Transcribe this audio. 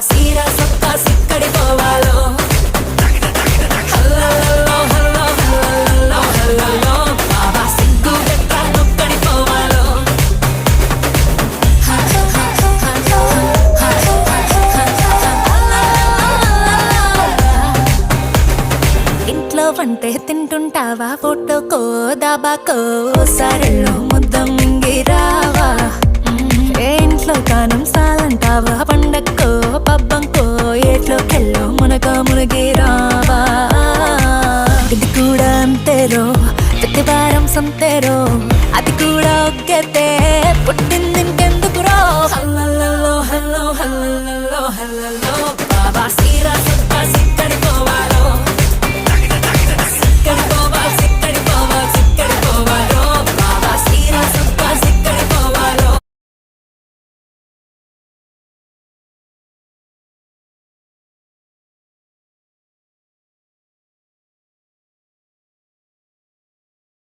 సీరా సొక్కా సిక్కడి పోవాలో హల్లల్లో hello హల్లల్లో హల్లల్లో బాబా సిగ్గు గట్ట నొక్కడి పోవాలో ఇంట్లో వంటే తింటుంటావా ఫోటోకో దాబాకో సరెల్లో ముద్ద మింగిరావా ఏ ఇంట్లో కానం సాలంటావా పండక్కో పబ్బంకో ఏట్లోకెళ్ళో మునిగిరావా ఇది కూడా అంతేరో ప్రతి వారం సంతేరో అది కూడా ఒగ్గతే